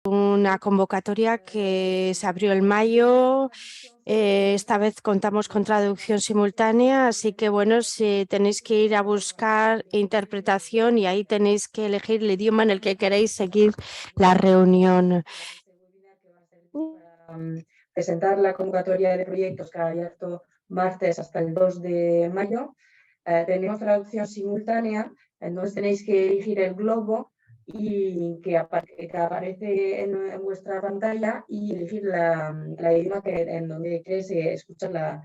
una convocatoria que se abrió en mayo. Esta vez contamos con traducción simultánea, así que bueno, si tenéis que ir a buscar interpretación y ahí tenéis que elegir el idioma en el que queréis seguir la reunión. Presentar la convocatoria de proyectos que ha abierto martes hasta el 2 de mayo. Tenemos traducción simultánea, entonces tenéis que elegir el globo y que aparece en vuestra pantalla y elegir la idioma en donde queréis escuchar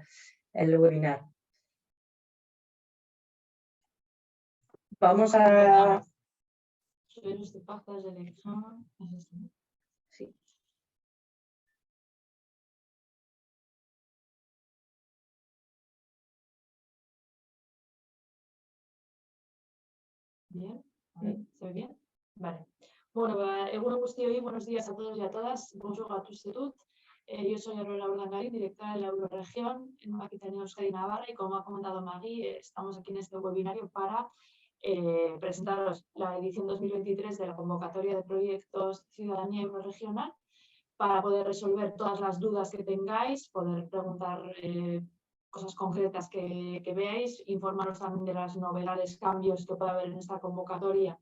el webinar. Vamos a... Sí. Bien, ¿se ve bien? Vale. Bueno, egunon guztioi, buenos días a todos y a todas. Bonjour a tous et toutes. Yo soy Aurora Urdangarín, directora de la Euroregión en Aquitania, Euskadi, Navarra, y como ha comentado Maggie, estamos aquí en este webinario para presentaros la edición 2023 de la convocatoria de proyectos Ciudadanía Euroregional, para poder resolver todas las dudas que tengáis, poder preguntar cosas concretas que veáis, informaros también de las novedades, cambios que puede haber en esta convocatoria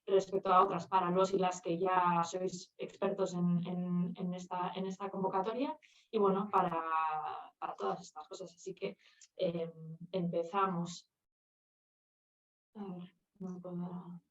respecto a otras para los y las que ya sois expertos en esta convocatoria, y bueno, para todas estas cosas. Así que empezamos. A ver, no puedo...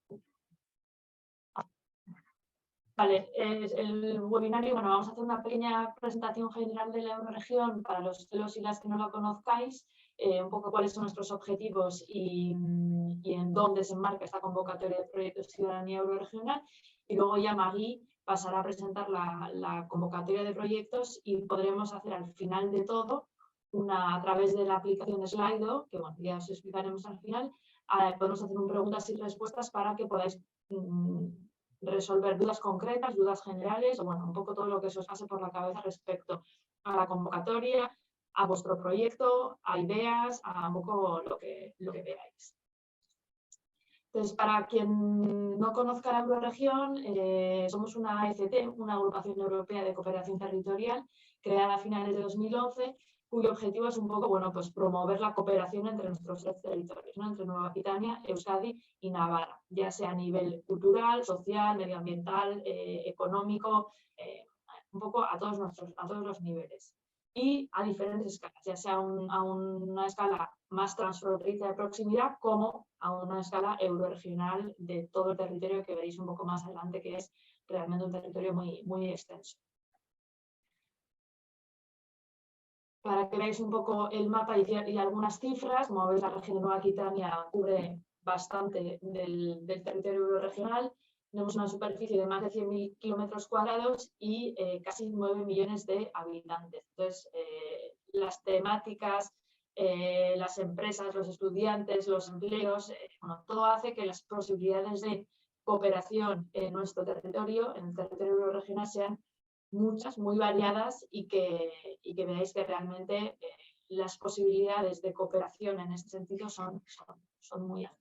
Vale, el webinario, bueno, vamos a hacer una pequeña presentación general de la Euroregión para los y las que no lo conozcáis, un poco cuáles son nuestros objetivos y en dónde se enmarca esta convocatoria de proyectos Ciudadanía Euroregional, y luego ya Maggie pasará a presentar la convocatoria de proyectos y podremos hacer al final de todo, a través de la aplicación Slido, que bueno, ya os explicaremos al final, podemos hacer preguntas y respuestas para que podáis resolver dudas concretas, dudas generales, o bueno, un poco todo lo que se os pase por la cabeza respecto a la convocatoria, a vuestro proyecto, a ideas, a un poco lo que veáis. Entonces, para quien no conozca la Euroregión, somos una AECT, una agrupación europea de cooperación territorial, creada a finales de 2011, cuyo objetivo es un poco, bueno, pues promover la cooperación entre nuestros tres territorios, ¿no? Entre Nueva Aquitania, Euskadi y Navarra, ya sea a nivel cultural, social, medioambiental, económico, un poco a todos los niveles. Y a diferentes escalas, ya sea a una escala más transfronteriza de proximidad como a una escala euroregional de todo el territorio que veréis un poco más adelante, que es realmente un territorio muy, muy extenso. Para que veáis un poco el mapa y algunas cifras, como veis, la región de Nueva Aquitania cubre bastante del territorio euroregional. Tenemos una superficie de más de 100.000 kilómetros cuadrados y casi 9 millones de habitantes. Entonces, las temáticas, las empresas, los estudiantes, los empleos, bueno, todo hace que las posibilidades de cooperación en nuestro territorio, en el territorio euroregional, sean muchas, muy variadas, y que veáis que realmente las posibilidades de cooperación en este sentido son muy altas.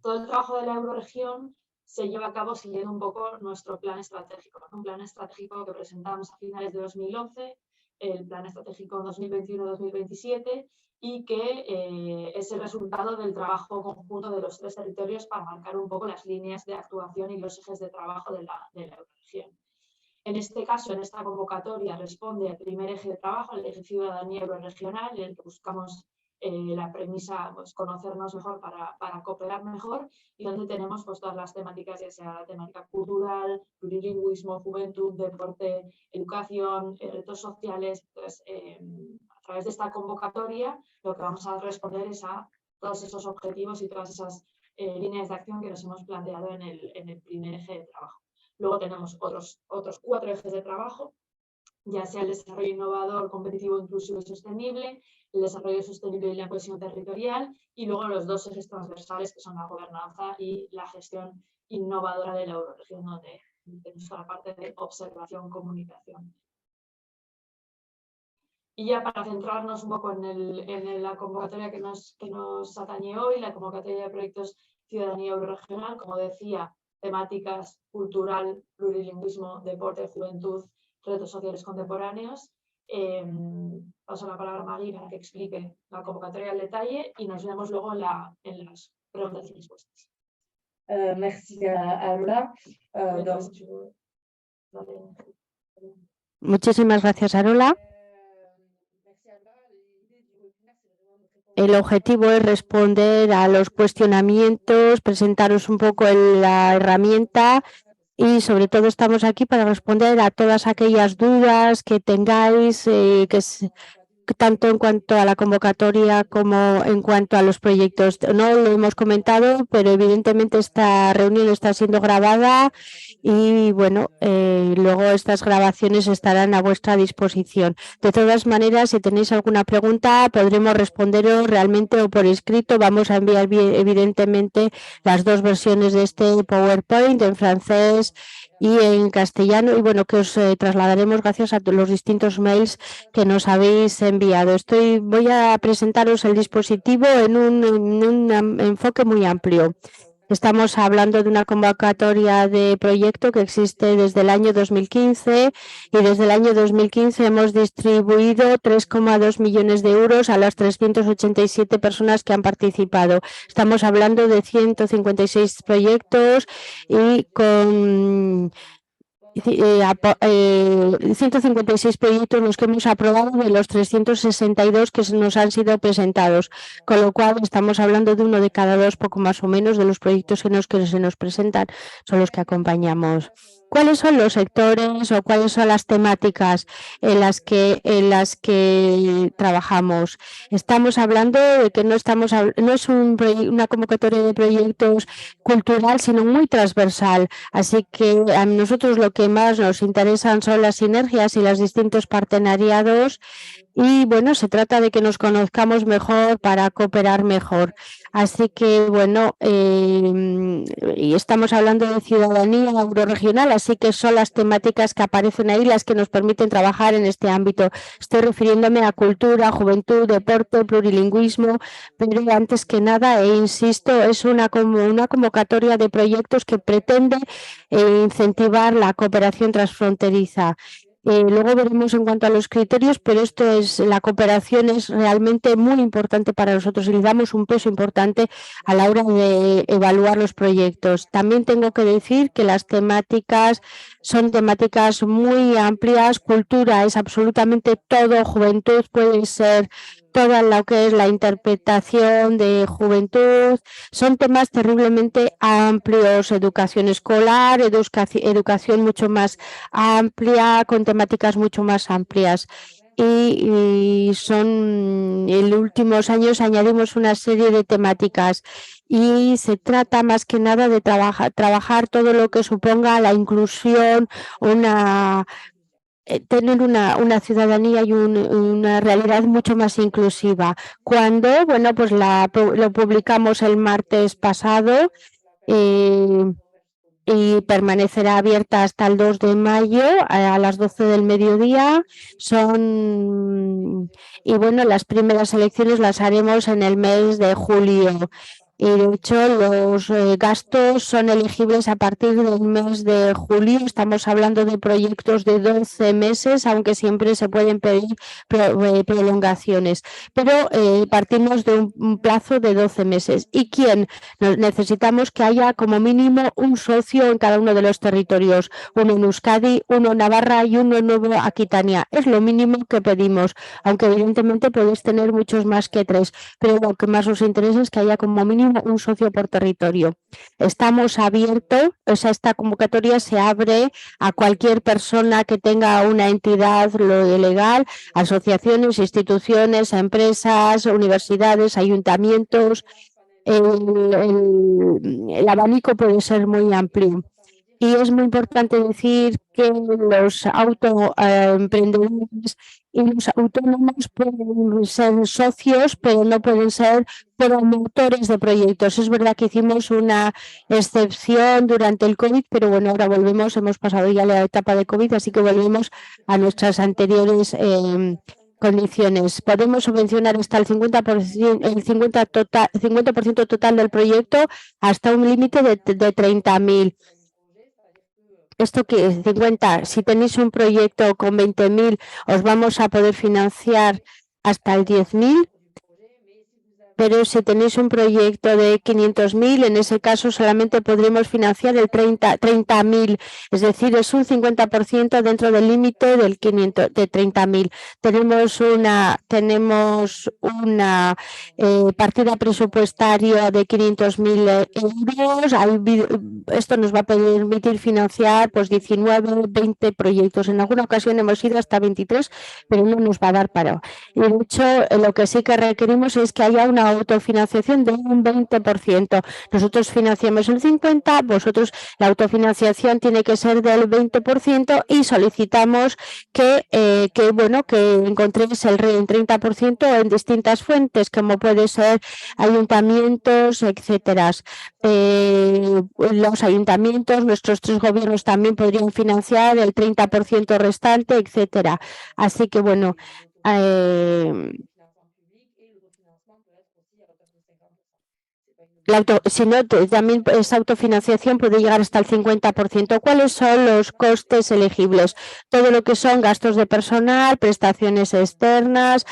Todo el trabajo de la Euroregión se lleva a cabo siguiendo un poco nuestro plan estratégico, ¿no? Un plan estratégico que presentamos a finales de 2011, el plan estratégico 2021-2027, y que es el resultado del trabajo conjunto de los tres territorios para marcar un poco las líneas de actuación y los ejes de trabajo de la Euroregión. En este caso, en esta convocatoria, responde al primer eje de trabajo, el eje Ciudadanía Euroregional, en el que buscamos la premisa, pues, conocernos mejor para cooperar mejor, y donde tenemos pues todas las temáticas, ya sea la temática cultural, plurilingüismo, juventud, deporte, educación, retos sociales. Pues, a través de esta convocatoria lo que vamos a responder es a todos esos objetivos y todas esas líneas de acción que nos hemos planteado en el primer eje de trabajo. Luego tenemos otros 4 ejes de trabajo, ya sea el desarrollo innovador, competitivo, inclusivo y sostenible, el desarrollo sostenible y la cohesión territorial, y luego los 2 ejes transversales, que son la gobernanza y la gestión innovadora de la Euroregión, donde tenemos la parte de observación, comunicación. Y ya para centrarnos un poco en la convocatoria que nos atañe hoy, la convocatoria de proyectos Ciudadanía Euroregional, como decía, temáticas cultural, plurilingüismo, deporte, juventud, retos sociales contemporáneos. Paso la palabra a Magui para que explique la convocatoria al detalle y nos vemos luego en las preguntas y respuestas. Merci à Lola. Muchísimas gracias, Arola. El objetivo es responder a los cuestionamientos, presentaros un poco la herramienta y sobre todo estamos aquí para responder a todas aquellas dudas que tengáis, tanto en cuanto a la convocatoria como en cuanto a los proyectos. No lo hemos comentado, pero evidentemente esta reunión está siendo grabada y bueno, luego estas grabaciones estarán a vuestra disposición. De todas maneras, si tenéis alguna pregunta, podremos responderos realmente o por escrito. Vamos a enviar evidentemente las dos versiones de este PowerPoint en francés y en castellano y bueno, que os trasladaremos gracias a los distintos mails que nos habéis enviado. Voy a presentaros el dispositivo en un enfoque muy amplio. Estamos hablando de una convocatoria de proyecto que existe desde el año 2015 y desde el año 2015 hemos distribuido 3,2 millones de euros a las 387 personas que han participado. Estamos hablando de 156 proyectos y con 156 proyectos los que hemos aprobado de los 362 que nos han sido presentados, con lo cual estamos hablando de uno de cada dos, poco más o menos, de los proyectos que se nos presentan son los que acompañamos. ¿Cuáles son los sectores o cuáles son las temáticas en las que trabajamos? Estamos hablando de que no es una convocatoria de proyectos cultural, sino muy transversal. Así que a nosotros lo que más nos interesan son las sinergias y los distintos partenariados. Y bueno, se trata de que nos conozcamos mejor para cooperar mejor. Así que bueno, y estamos hablando de ciudadanía euroregional, así que son las temáticas que aparecen ahí las que nos permiten trabajar en este ámbito. Estoy refiriéndome a cultura, juventud, deporte, plurilingüismo, pero antes que nada, e insisto, es una convocatoria de proyectos que pretende incentivar la cooperación transfronteriza. Luego veremos en cuanto a los criterios, pero la cooperación es realmente muy importante para nosotros y le damos un peso importante a la hora de evaluar los proyectos. También tengo que decir que las temáticas son temáticas muy amplias. Cultura es absolutamente todo, juventud puede ser toda lo que es la interpretación de juventud, son temas terriblemente amplios, educación escolar, educación mucho más amplia, con temáticas mucho más amplias. Y en los últimos años añadimos una serie de temáticas y se trata más que nada de trabajar todo lo que suponga la inclusión, tener una ciudadanía y una realidad mucho más inclusiva. Cuando, bueno, pues lo publicamos el martes pasado y permanecerá abierta hasta el 2 de mayo a las 12 del mediodía. Y bueno, las primeras elecciones las haremos en el mes de julio. Y de hecho, los gastos son elegibles a partir del mes de julio. Estamos hablando de proyectos de 12 meses, aunque siempre se pueden pedir prolongaciones. Pero partimos de un plazo de 12 meses. ¿Y quién? Necesitamos que haya como mínimo un socio en cada uno de los territorios. Uno en Euskadi, uno en Navarra y uno en Nueva Aquitania. Es lo mínimo que pedimos, aunque evidentemente podéis tener muchos más que 3. Pero lo que más os interesa es que haya como mínimo un socio por territorio. Estamos abiertos, esta convocatoria se abre a cualquier persona que tenga una entidad legal, asociaciones, instituciones, empresas, universidades, ayuntamientos. El abanico puede ser muy amplio. Y es muy importante decir que los autoemprendedores y los autónomos pueden ser socios, pero no pueden ser promotores de proyectos. Es verdad que hicimos una excepción durante el COVID, pero bueno, ahora volvemos, hemos pasado ya la etapa de COVID, así que volvemos a nuestras anteriores condiciones. Podemos subvencionar hasta el 50% total del proyecto hasta un límite de 30.000. Esto que es 50, si tenéis un proyecto con 20.000, os vamos a poder financiar hasta el 10.000. Pero si tenéis un proyecto de 500.000, en ese caso solamente podremos financiar el 30.000, es decir, es un 50% dentro del límite del 30.000. Tenemos una partida presupuestaria de 500.000 euros. Esto nos va a permitir financiar pues 19, 20 proyectos. En alguna ocasión hemos ido hasta 23, pero no nos va a dar para. Y de hecho, lo que sí que requerimos es que haya una autofinanciación de un 20%. Nosotros financiamos el 50%, vosotros la autofinanciación tiene que ser del 20% y solicitamos que encontréis el 30% en distintas fuentes, como puede ser ayuntamientos, etcétera. Los ayuntamientos, nuestros 3 gobiernos también podrían financiar el 30% restante, etcétera. Así que bueno, también esa autofinanciación puede llegar hasta el 50%. ¿Cuáles son los costes elegibles? Todo lo que son gastos de personal, prestaciones externas,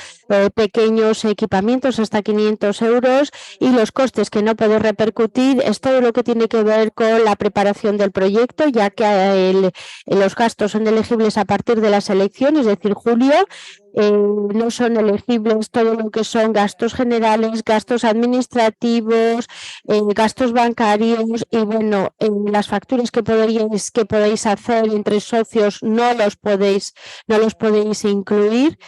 pequeños equipamientos hasta 500 euros, y los costes que no puede repercutir es todo lo que tiene que ver con la preparación del proyecto, ya que los gastos son elegibles a partir de las elecciones, es decir, julio. No son elegibles todo lo que son gastos generales, gastos administrativos, gastos bancarios, y bueno, las facturas que podéis hacer entre socios no los podéis incluir.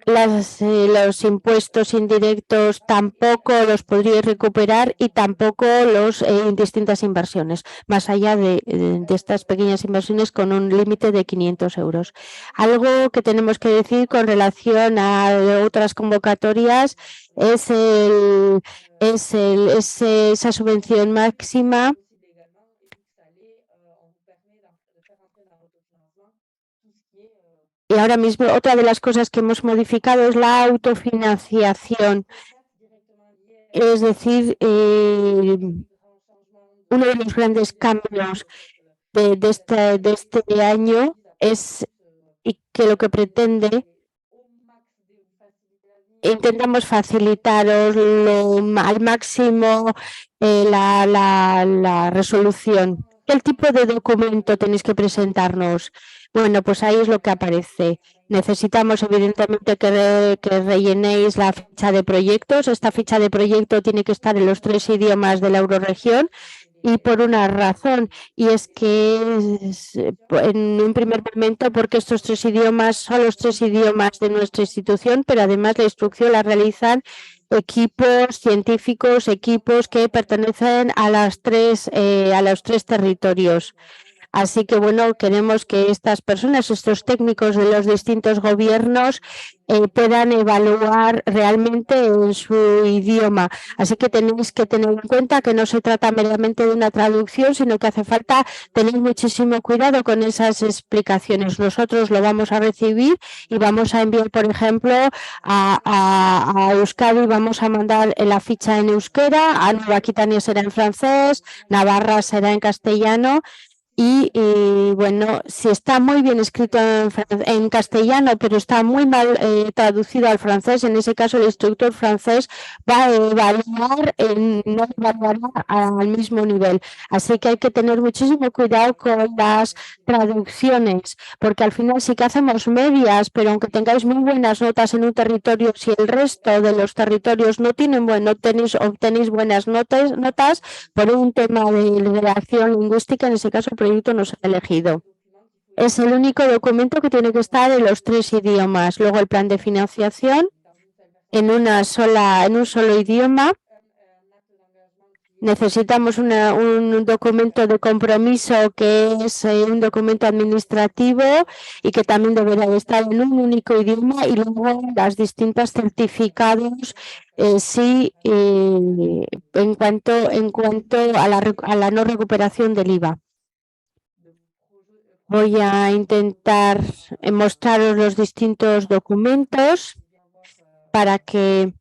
Los impuestos indirectos tampoco los podríais recuperar, y tampoco los distintas inversiones, más allá de estas pequeñas inversiones con un límite de 500 euros. Algo que tenemos que decir con relación a otras convocatorias es esa subvención máxima. Y ahora mismo otra de las cosas que hemos modificado es la autofinanciación. Es decir, uno de los grandes cambios de este año es que lo que pretende, intentamos facilitaros al máximo la resolución. ¿Qué tipo de documento tenéis que presentarnos? Bueno, pues ahí es lo que aparece. Necesitamos, evidentemente, que rellenéis la ficha de proyectos. Esta ficha de proyecto tiene que estar en los 3 idiomas de la Eurorregión, y por una razón, y es que en un primer momento, porque estos 3 idiomas son los 3 idiomas de nuestra institución, pero además la instrucción la realizan equipos científicos, equipos que pertenecen a los 3 territorios. Así que bueno, queremos que estas personas, estos técnicos de los distintos gobiernos, puedan evaluar realmente en su idioma. Así que tenéis que tener en cuenta que no se trata meramente de una traducción, sino que hace falta tener muchísimo cuidado con esas explicaciones. Nosotros lo vamos a recibir y vamos a enviar, por ejemplo, a Euskadi, vamos a mandar la ficha en euskera, a Nueva Aquitania será en francés, Navarra será en castellano. Y bueno, si está muy bien escrito en castellano, pero está muy mal traducido al francés, en ese caso el instructor francés va a evaluar, no evaluará al mismo nivel. Así que hay que tener muchísimo cuidado con las traducciones, porque al final sí que hacemos medias, pero aunque tengáis muy buenas notas en un territorio, si el resto de los territorios no tienen obtenéis buenas notas por un tema de redacción lingüística, en ese caso el proyecto no se ha elegido. Es el único documento que tiene que estar en los 3 idiomas. Luego el plan de financiación en un solo idioma. Necesitamos un documento de compromiso, que es un documento administrativo y que también deberá estar en un único idioma, y luego las distintas certificados en cuanto a la no recuperación del IVA. Voy a intentar mostraros los distintos documentos para que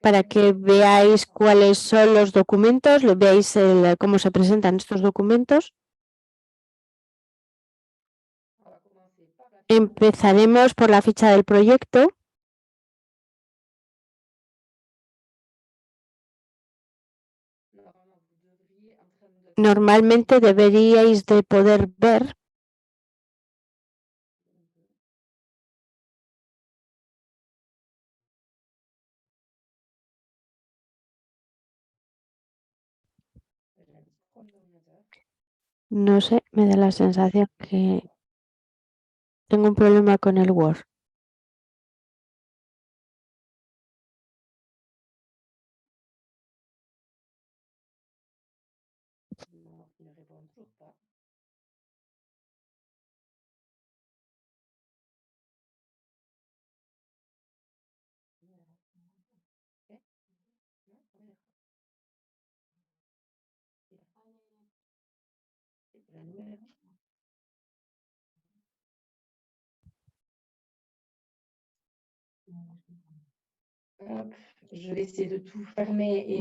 para que veáis cuáles son los documentos, veáis cómo se presentan estos documentos. Empezaremos por la ficha del proyecto. Normalmente deberíais de poder ver no sé, me da la sensación que tengo un problema con el Word.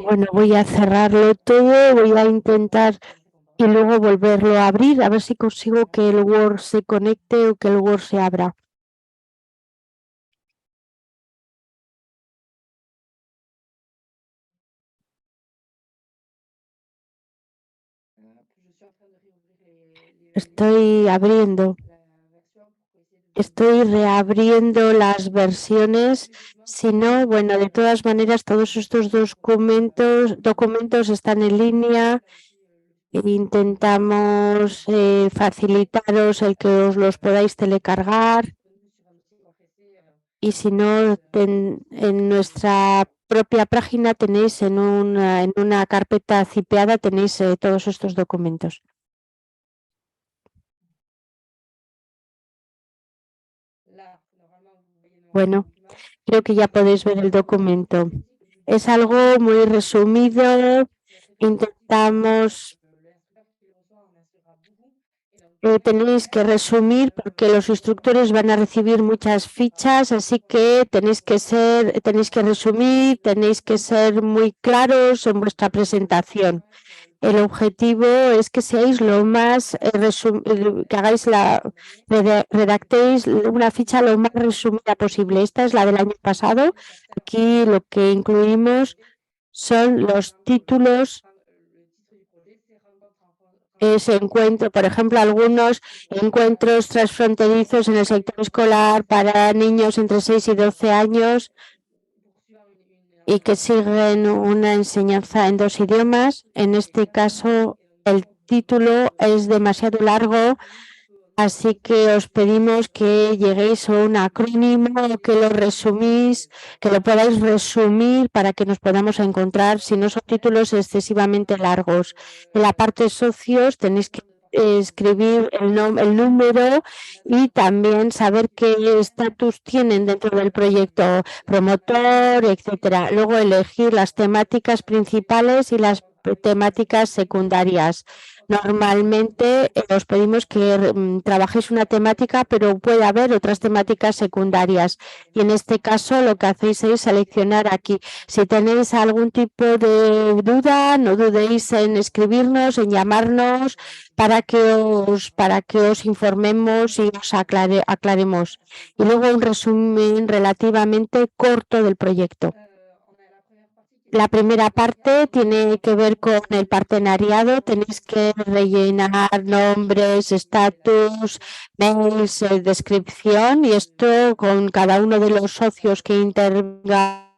Bueno, voy a cerrarlo todo, voy a intentar y luego volverlo a abrir, a ver si consigo que el Word se conecte o que el Word se abra. Estoy reabriendo las versiones. Si no, bueno, de todas maneras, todos estos documentos están en línea. Intentamos facilitaros el que os los podáis telecargar. Y si no, en nuestra propia página tenéis en una carpeta cipeada tenéis todos estos documentos. Bueno, creo que ya podéis ver el documento. Es algo muy resumido. Intentamos tenéis que resumir porque los instructores van a recibir muchas fichas, así que tenéis que resumir, tenéis que ser muy claros en vuestra presentación. El objetivo es que seáis lo más que redactéis una ficha lo más resumida posible. Esta es la del año pasado. Aquí lo que incluimos son los títulos. Por ejemplo, algunos encuentros transfronterizos en el sector escolar para niños entre 6 y 12 años y que siguen una enseñanza en 2 idiomas. En este caso, el título es demasiado largo, así que os pedimos que lleguéis a un acrónimo, que lo podáis resumir para que nos podamos encontrar, si no son títulos excesivamente largos. En la parte de socios tenéis que escribir el número y también saber qué estatus tienen dentro del proyecto, promotor, etcétera. Luego elegir las temáticas principales y las temáticas secundarias. Normalmente os pedimos que trabajéis una temática, pero puede haber otras temáticas secundarias. Y en este caso lo que hacéis es seleccionar aquí. Si tenéis algún tipo de duda, no dudéis en escribirnos, en llamarnos para que os informemos y os aclaremos. Y luego un resumen relativamente corto del proyecto. La primera parte tiene que ver con el partenariado. Tenéis que rellenar nombres, estatus, mails, descripción y esto con cada uno de los socios que intervengan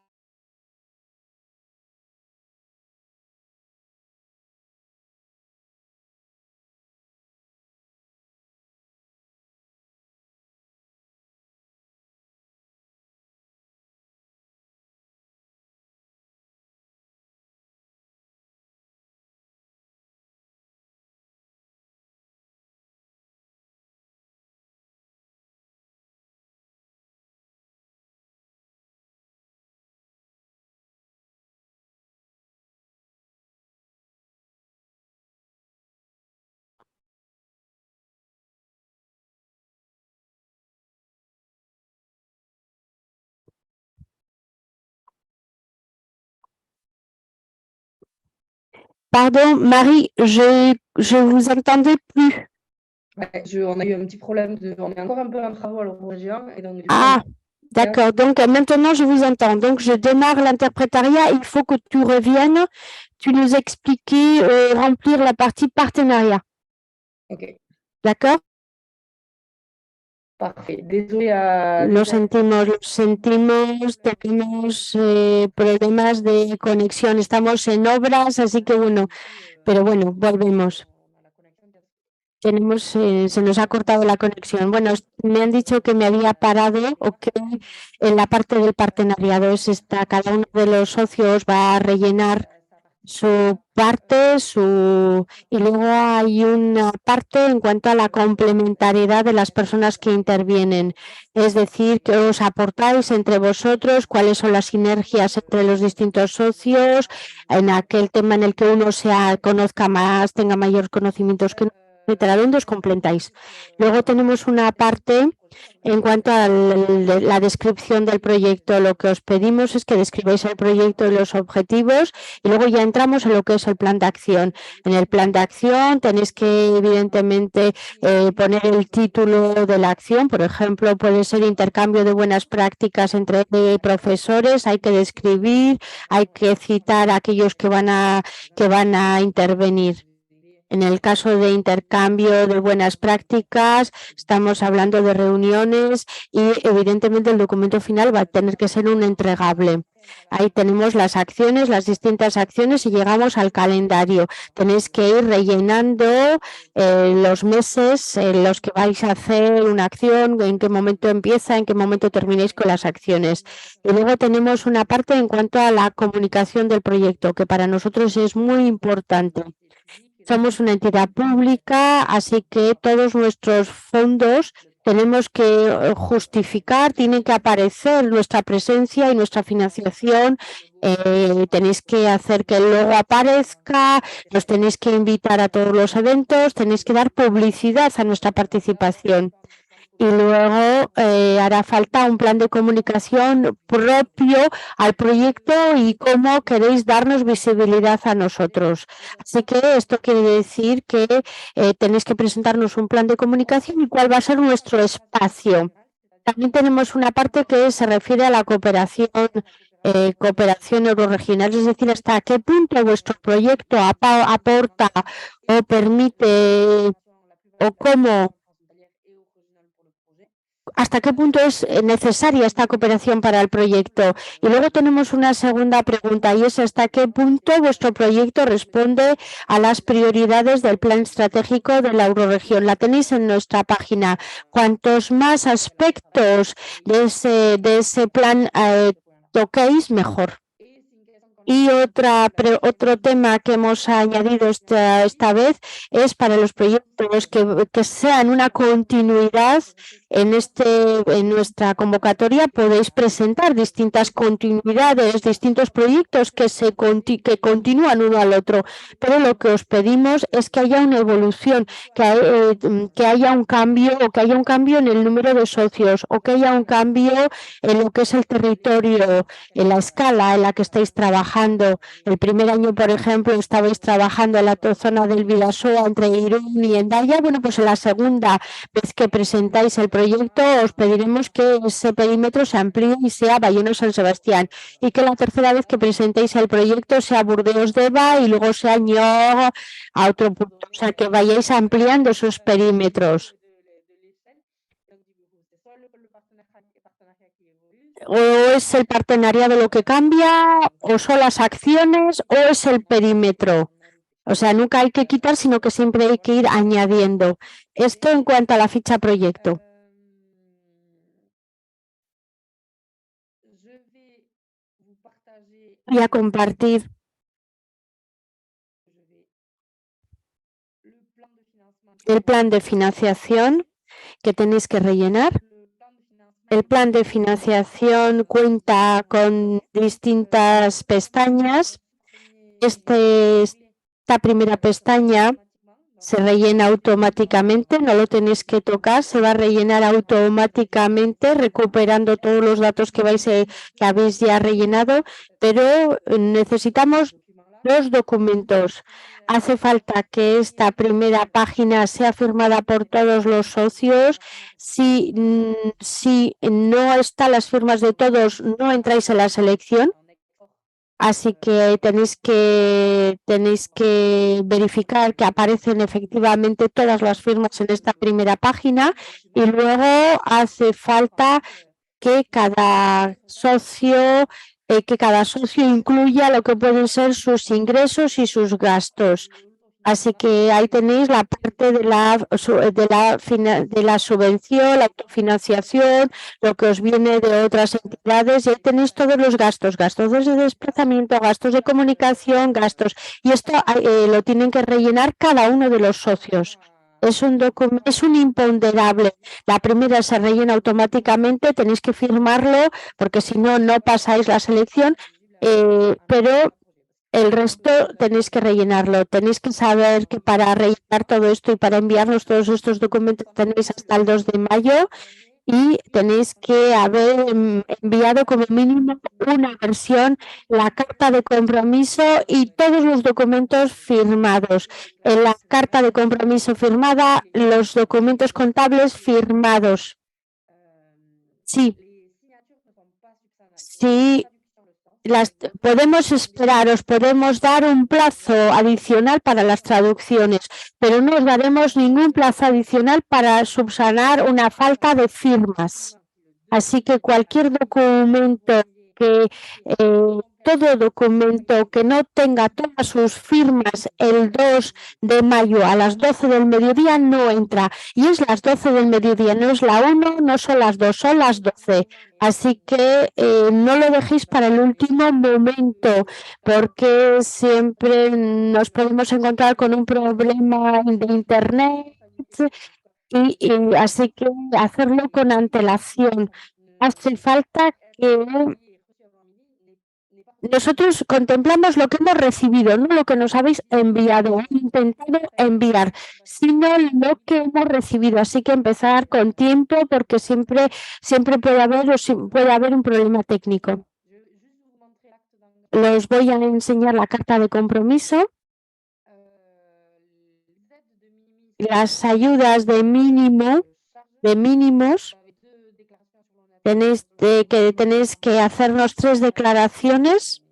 Pardon, Marie, je vous entendais plus. Ouais, on a eu un petit problème, on est encore un peu en travaux à l'Eurorégion. Et donc, du coup, Ah, d'accord. Donc, maintenant, je vous entends. Donc, je démarre l'interprétariat. Il faut que tu reviennes. Tu nous expliquais remplir la partie partenariat. Ok, D'accord? parfait. Désolé. Lo sentimos, tenemos problemas de conexión. Estamos en obras, así que bueno, pero bueno, volvemos. Se nos ha cortado la conexión. Bueno, me han dicho que me había parado o que en la parte del partenariado es esta, cada uno de los socios va a rellenar su parte, y luego hay una parte en cuanto a la complementariedad de las personas que intervienen, es decir, que os aportáis entre vosotros, cuáles son las sinergias entre los distintos socios, en aquel tema en el que uno conozca más, tenga mayores conocimientos que etcétera, ¿dónde os complementáis? Luego tenemos una parte en cuanto a la descripción del proyecto. Lo que os pedimos es que describáis el proyecto y los objetivos y luego ya entramos en lo que es el plan de acción. En el plan de acción tenéis que evidentemente poner el título de la acción. Por ejemplo, puede ser intercambio de buenas prácticas entre profesores. Hay que describir, hay que citar a aquellos que van a intervenir. En el caso de intercambio de buenas prácticas, estamos hablando de reuniones y evidentemente el documento final va a tener que ser un entregable. Ahí tenemos las acciones, las distintas acciones y llegamos al calendario. Tenéis que ir rellenando los meses en los que vais a hacer una acción, en qué momento empieza, en qué momento terminéis con las acciones. Y luego tenemos una parte en cuanto a la comunicación del proyecto, que para nosotros es muy importante. Somos una entidad pública, así que todos nuestros fondos tenemos que justificar, tienen que aparecer nuestra presencia y nuestra financiación. Tenéis que hacer que el logo aparezca, nos tenéis que invitar a todos los eventos, tenéis que dar publicidad a nuestra participación. Y luego hará falta un plan de comunicación propio al proyecto y cómo queréis darnos visibilidad a nosotros. Así que esto quiere decir que tenéis que presentarnos un plan de comunicación y cuál va a ser nuestro espacio. También tenemos una parte que se refiere a la cooperación euroregional, es decir, hasta qué punto vuestro proyecto aporta o permite o cómo. ¿Hasta qué punto es necesaria esta cooperación para el proyecto? Y luego tenemos una segunda pregunta y es ¿hasta qué punto vuestro proyecto responde a las prioridades del plan estratégico de la Euroregión? La tenéis en nuestra página. Cuantos más aspectos de ese plan toquéis, mejor. Y otro tema que hemos añadido esta vez es para los proyectos que sean una continuidad. En nuestra convocatoria podéis presentar distintas continuidades, distintos proyectos que continúan uno al otro, pero lo que os pedimos es que haya una evolución, que haya un cambio o que haya un cambio en el número de socios o que haya un cambio en lo que es el territorio, en la escala en la que estáis trabajando. El primer año, por ejemplo, estabais trabajando en la zona del Vidasoa entre Irún y Hendaya. Bueno, pues en la segunda vez que presentáis el proyecto os pediremos que ese perímetro se amplíe y sea Bayona-San Sebastián y que la tercera vez que presentéis el proyecto sea Burdeos-Deva y luego sea Ñor a otro punto. O sea, que vayáis ampliando esos perímetros. O es el partenariado lo que cambia, o son las acciones, o es el perímetro. O sea, nunca hay que quitar, sino que siempre hay que ir añadiendo. Esto en cuanto a la ficha proyecto. Voy a compartir el plan de financiación que tenéis que rellenar. El plan de financiación cuenta con distintas pestañas. Esta primera pestaña se rellena automáticamente, no lo tenéis que tocar, se va a rellenar automáticamente recuperando todos los datos que habéis ya rellenado, pero necesitamos los documentos. Hace falta que esta primera página sea firmada por todos los socios. Si no están las firmas de todos, no entráis en la selección. Así que tenéis que verificar que aparecen efectivamente todas las firmas en esta primera página y luego hace falta que cada socio incluya lo que pueden ser sus ingresos y sus gastos. Así que ahí tenéis la parte de la subvención, la autofinanciación, lo que os viene de otras entidades, y ahí tenéis todos los gastos de desplazamiento, gastos de comunicación, gastos. Y esto lo tienen que rellenar cada uno de los socios. Es un imponderable. La primera se rellena automáticamente, tenéis que firmarlo porque si no, no pasáis la selección, pero el resto tenéis que rellenarlo. Tenéis que saber que para rellenar todo esto y para enviarnos todos estos documentos tenéis hasta el 2 de mayo y tenéis que haber enviado como mínimo una versión, la carta de compromiso y todos los documentos firmados. En la carta de compromiso firmada, los documentos contables firmados. Sí. Sí. Podemos esperar, os podemos dar un plazo adicional para las traducciones, pero no os daremos ningún plazo adicional para subsanar una falta de firmas. Así que cualquier documento todo documento que no tenga todas sus firmas el 2 de mayo a las 12 del mediodía no entra. Y es las 12 del mediodía, no es la 1, no son las 2, son las 12. Así que no lo dejéis para el último momento, porque siempre nos podemos encontrar con un problema de internet y así que hacerlo con antelación. Hace falta que nosotros contemplamos lo que hemos recibido, no lo que nos habéis enviado, intentado enviar, sino lo que hemos recibido. Así que empezar con tiempo porque siempre puede haber un problema técnico. Les voy a enseñar la carta de compromiso. Las ayudas de mínimos. Tenéis que hacernos 3 declaraciones.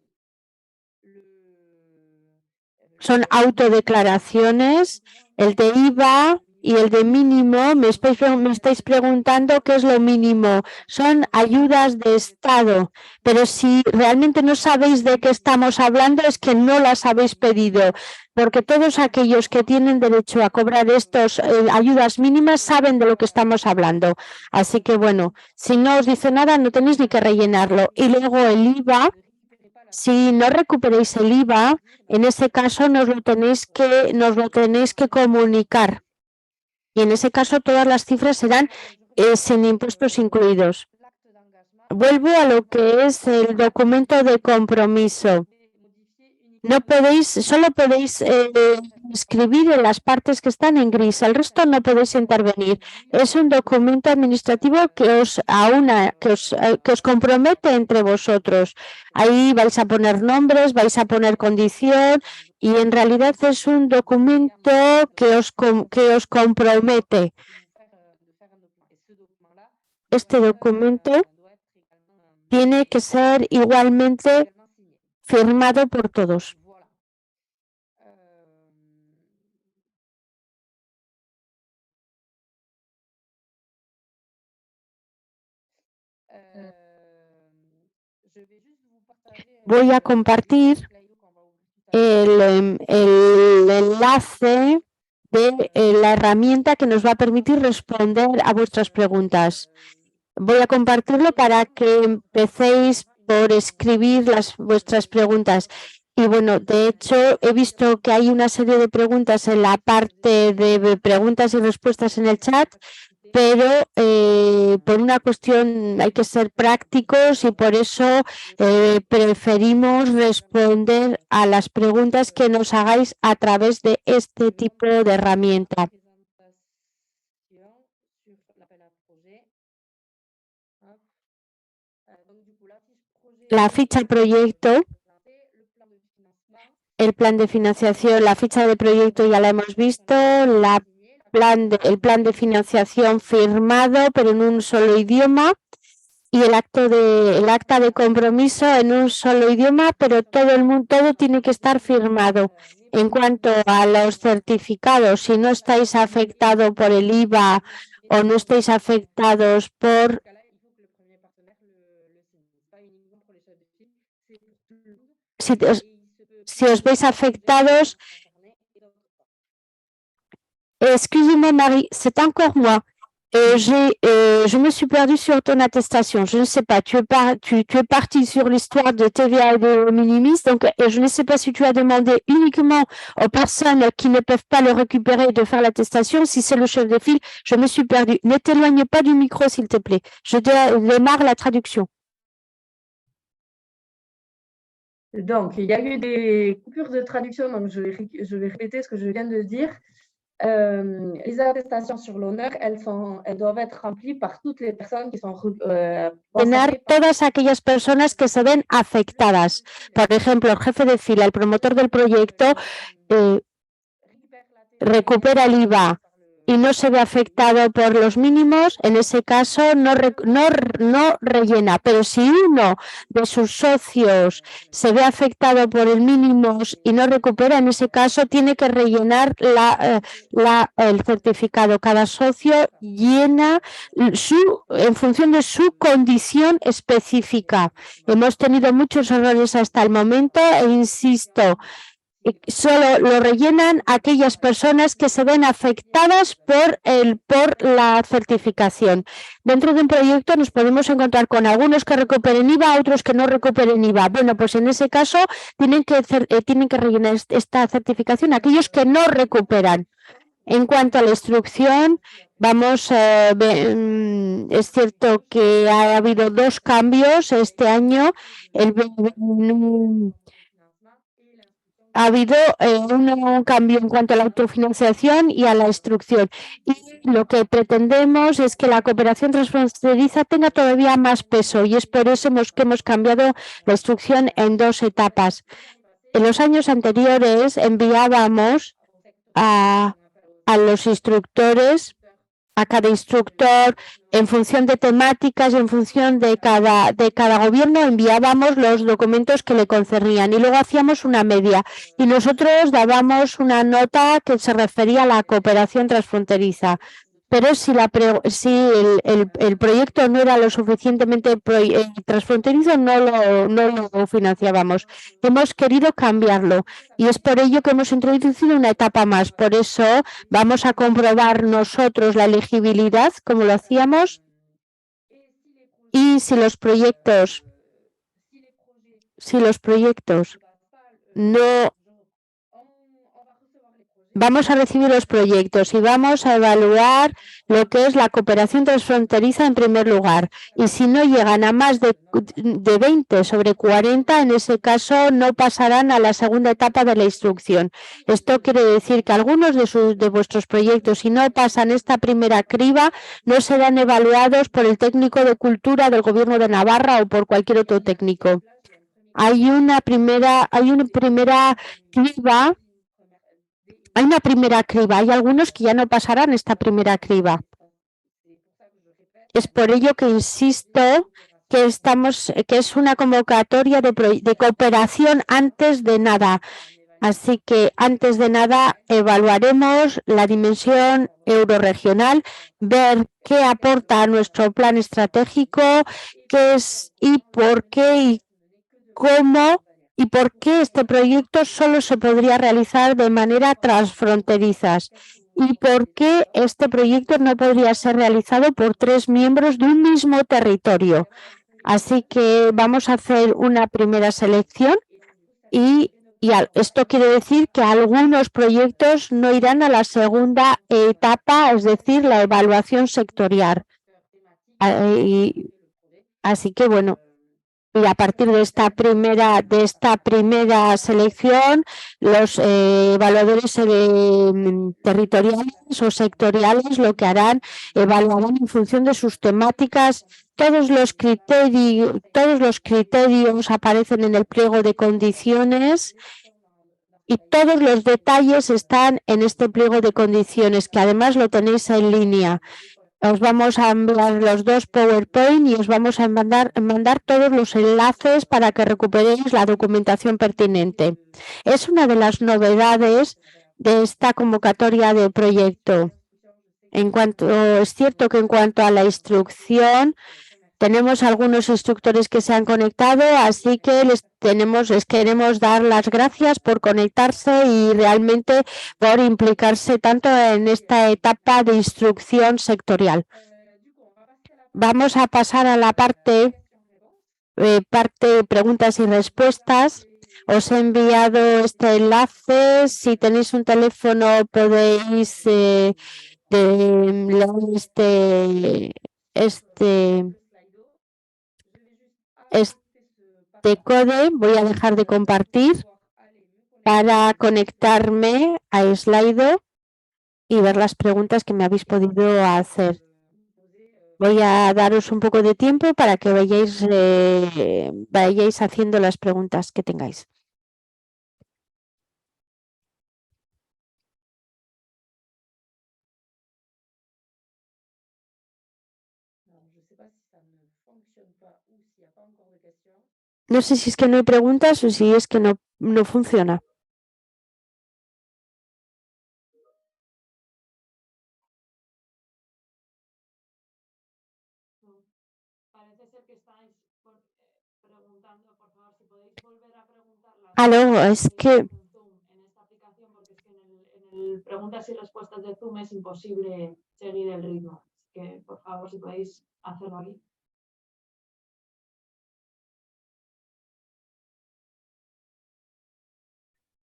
Son autodeclaraciones, el de IVA y el de mínimo. Me estáis preguntando qué es lo mínimo. Son ayudas de Estado, pero si realmente no sabéis de qué estamos hablando es que no las habéis pedido, porque todos aquellos que tienen derecho a cobrar estas ayudas mínimas saben de lo que estamos hablando. Así que bueno, si no os dice nada no tenéis ni que rellenarlo. Y luego el IVA. Si no recuperéis el IVA, en ese caso nos lo tenéis que comunicar. Y en ese caso todas las cifras serán sin impuestos incluidos. Vuelvo a lo que es el documento de compromiso. Solo podéis escribir en las partes que están en gris, el resto no podéis intervenir. Es un documento administrativo que os compromete entre vosotros. Ahí vais a poner nombres, vais a poner condición y en realidad es un documento que os compromete. Este documento tiene que ser igualmente firmado por todos. Voy a compartir el enlace de la herramienta que nos va a permitir responder a vuestras preguntas. Voy a compartirlo para que empecéis por escribir vuestras preguntas. Y bueno, de hecho, he visto que hay una serie de preguntas en la parte de preguntas y respuestas en el chat, pero por una cuestión hay que ser prácticos y por eso preferimos responder a las preguntas que nos hagáis a través de este tipo de herramienta. La ficha proyecto el plan de financiación, la ficha de proyecto ya la hemos visto, el plan de financiación firmado, pero en un solo idioma, y el acta de compromiso en un solo idioma, pero todo tiene que estar firmado. En cuanto a los certificados, si no estáis afectados por el IVA o no estáis afectados por si os veis afectados, excusez-moi Marie, c'est encore moi. Je me suis perdue sur ton attestation. Je ne sais pas, tu es parti sur l'histoire de TVA et de minimis, donc je ne sais pas si tu as demandé uniquement aux personnes qui ne peuvent pas le récupérer de faire l'attestation. Si c'est le chef de file, je me suis perdue. Ne t'éloigne pas du micro, s'il te plaît. Je démarre la traduction. Donc, il y a eu des coupures de traduction, donc je vais répéter ce que je viens de dire. Les attestations sur l'honneur, elles doivent être remplies par toutes les personnes qui sont llenar todas aquellas personas que se ven afectadas. Por ejemplo, el jefe de fila, el promotor del proyecto, recupera el IVA y no se ve afectado por los mínimos, en ese caso no rellena. Pero si uno de sus socios se ve afectado por el mínimos y no recupera, en ese caso tiene que rellenar el certificado. Cada socio llena en función de su condición específica. Hemos tenido muchos errores hasta el momento e insisto, solo lo rellenan aquellas personas que se ven afectadas por la certificación. Dentro de un proyecto nos podemos encontrar con algunos que recuperen IVA, otros que no recuperen IVA. Bueno, pues en ese caso tienen que rellenar esta certificación aquellos que no recuperan. En cuanto a la instrucción, es cierto que ha habido 2 cambios este año. Ha habido un cambio en cuanto a la autofinanciación y a la instrucción. Y lo que pretendemos es que la cooperación transfronteriza tenga todavía más peso y es por eso que hemos cambiado la instrucción en 2 etapas. En los años anteriores enviábamos a los instructores, a cada instructor, en función de temáticas, en función de cada gobierno, enviábamos los documentos que le concernían y luego hacíamos una media y nosotros dábamos una nota que se refería a la cooperación transfronteriza. Pero si el proyecto no era lo suficientemente transfronterizo, no lo financiábamos. Hemos querido cambiarlo y es por ello que hemos introducido una etapa más. Por eso vamos a comprobar nosotros la elegibilidad, como lo hacíamos, y si los proyectos no... Vamos a recibir los proyectos y vamos a evaluar lo que es la cooperación transfronteriza en primer lugar. Y si no llegan a más de 20 sobre 40, en ese caso no pasarán a la segunda etapa de la instrucción. Esto quiere decir que algunos de vuestros proyectos, si no pasan esta primera criba, no serán evaluados por el técnico de cultura del Gobierno de Navarra o por cualquier otro técnico. Hay una primera criba. Hay una primera criba, hay algunos que ya no pasarán esta primera criba. Es por ello que insisto que es una convocatoria de cooperación antes de nada. Así que antes de nada evaluaremos la dimensión eurorregional, ver qué aporta a nuestro plan estratégico, qué es y por qué y cómo y por qué este proyecto solo se podría realizar de manera transfronteriza y por qué este proyecto no podría ser realizado por 3 miembros de un mismo territorio. Así que vamos a hacer una primera selección y esto quiere decir que algunos proyectos no irán a la segunda etapa, es decir, la evaluación sectorial. Así que bueno. Y a partir de esta primera selección, los evaluadores territoriales o sectoriales lo que harán, evaluarán en función de sus temáticas. Todos los criterios aparecen en el pliego de condiciones y todos los detalles están en este pliego de condiciones, que además lo tenéis en línea. Os vamos a enviar los 2 PowerPoint y os vamos a mandar todos los enlaces para que recuperéis la documentación pertinente. Es una de las novedades de esta convocatoria de proyecto. Es cierto que en cuanto a la instrucción, tenemos algunos instructores que se han conectado, así que les queremos dar las gracias por conectarse y realmente por implicarse tanto en esta etapa de instrucción sectorial. Vamos a pasar a la parte preguntas y respuestas. Os he enviado este enlace. Si tenéis un teléfono podéis leer este código. Voy a dejar de compartir para conectarme a Slido y ver las preguntas que me habéis podido hacer. Voy a daros un poco de tiempo para que vayáis haciendo las preguntas que tengáis. No sé si es que no hay preguntas o si es que no funciona. Parece ser que estáis preguntando, por favor, si podéis volver a preguntar las Aló, es que en Zoom, en esta aplicación, porque es que en el preguntas y respuestas de Zoom es imposible seguir el ritmo. Así que, por favor, si podéis hacerlo aquí.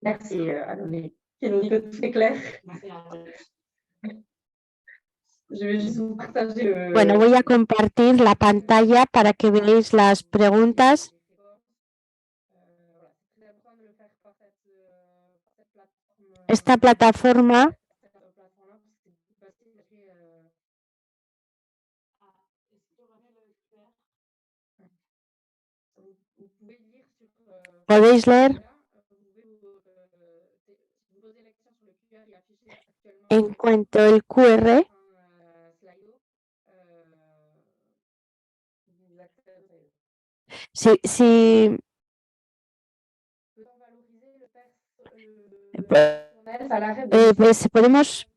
Merci, Aloné, qui nous dit que tout est clair. Gracias. Je vais juste vous partager le... Bueno, voy a compartir la pantalla para que veáis las preguntas. Esta plataforma podéis leer en cuanto al QR.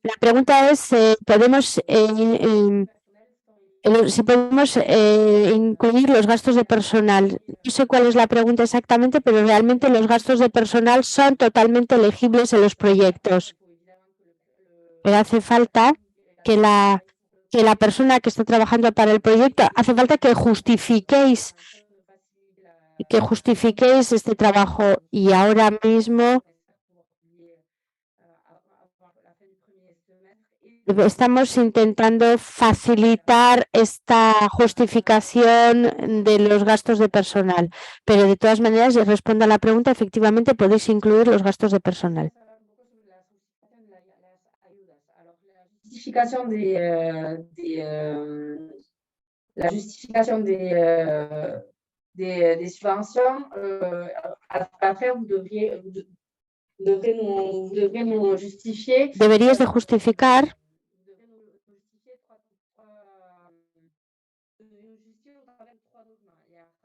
La pregunta es si podemos incluir los gastos de personal. No sé cuál es la pregunta exactamente, pero realmente los gastos de personal son totalmente elegibles en los proyectos. Pero hace falta que la persona que está trabajando para el proyecto, hace falta que justifiquéis este trabajo, y ahora mismo estamos intentando facilitar esta justificación de los gastos de personal, pero de todas maneras, si respondo a la pregunta, efectivamente podéis incluir los gastos de personal. La justification des subventions à faire, vous devriez nous justifier. Deberíais de justificar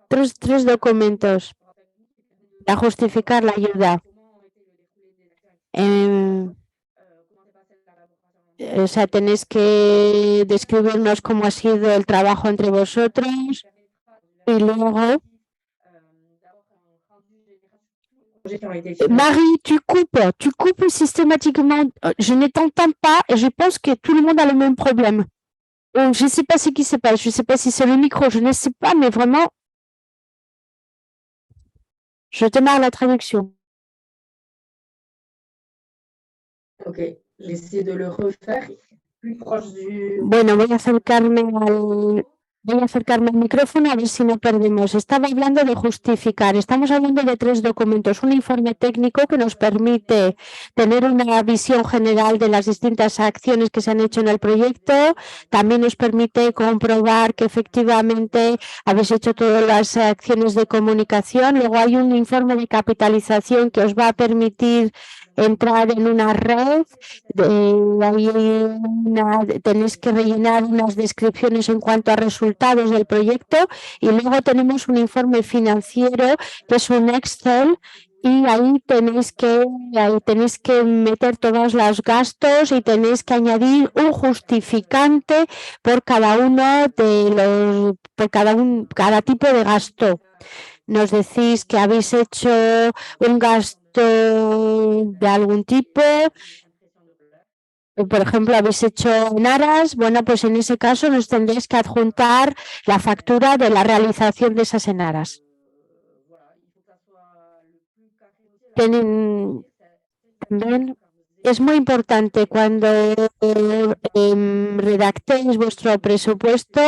tres documentos para justificar la ayuda. O sea, tenéis que describirnos cómo ha sido el trabajo entre vosotros y luego... Marie, tu coupes systématiquement. Je ne t'entends pas et je pense que tout le monde a le même problème. Je ne sais pas ce qui se passe, je ne sais pas si c'est le micro, je ne sais pas, mais vraiment... Je démarre la traduction. Ok, j'essaie de le refaire plus proche du... Bueno, voy a acercarme al Voy a acercarme al micrófono a ver si no perdemos. Estaba hablando de justificar. Estamos hablando de 3 documentos. Un informe técnico que nos permite tener una visión general de las distintas acciones que se han hecho en el proyecto. También nos permite comprobar que efectivamente habéis hecho todas las acciones de comunicación. Luego hay un informe de capitalización que os va a permitir entrar en una red, tenéis que rellenar unas descripciones en cuanto a resultados del proyecto y luego tenemos un informe financiero que es un Excel y ahí tenéis que meter todos los gastos y tenéis que añadir un justificante por cada uno de los, cada tipo de gasto. Nos decís que habéis hecho un gasto de algún tipo, por ejemplo, habéis hecho en aras, bueno, pues en ese caso nos tendréis que adjuntar la factura de la realización de esas en aras. También es muy importante cuando redactéis vuestro presupuesto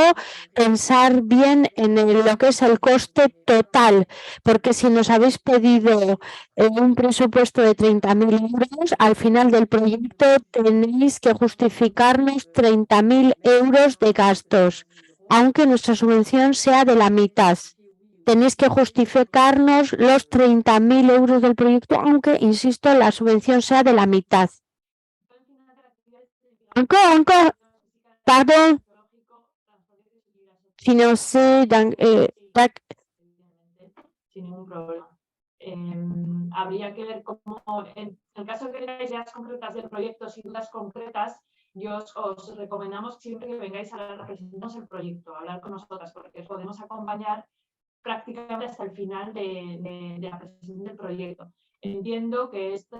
pensar bien en lo que es el coste total, porque si nos habéis pedido un presupuesto de 30.000 euros, al final del proyecto tenéis que justificarnos 30.000 euros de gastos, aunque nuestra subvención sea de la mitad. Tenéis que justificarnos los 30.000 euros del proyecto, aunque, insisto, la subvención sea de la mitad. Encore, pardon. Sin ningún problema. Habría que ver cómo, en el caso de que tengáis ideas concretas del proyecto, sin dudas concretas, os recomendamos siempre que vengáis a presentarnos el proyecto, a hablar con nosotras, porque os podemos acompañar prácticamente hasta el final de la presentación del proyecto. Entiendo que este